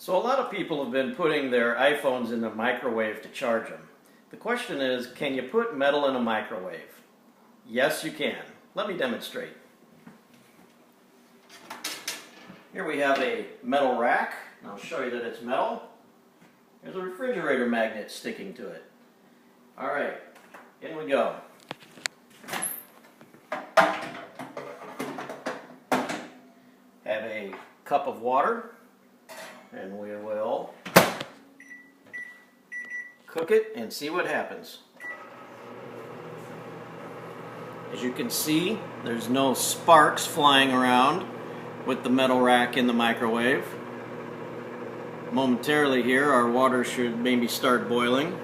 So a lot of people have been putting their iPhones in the microwave to charge them. The question is, can you put metal in a microwave? Yes, you can. Let me demonstrate. Here we have a metal rack. I'll show you that it's metal. There's a refrigerator magnet sticking to it. All right, in we go. Have a cup of water, and we will cook it and see what happens. As you can see, there's no sparks flying around with the metal rack in the microwave. Momentarily here, our water should maybe start boiling.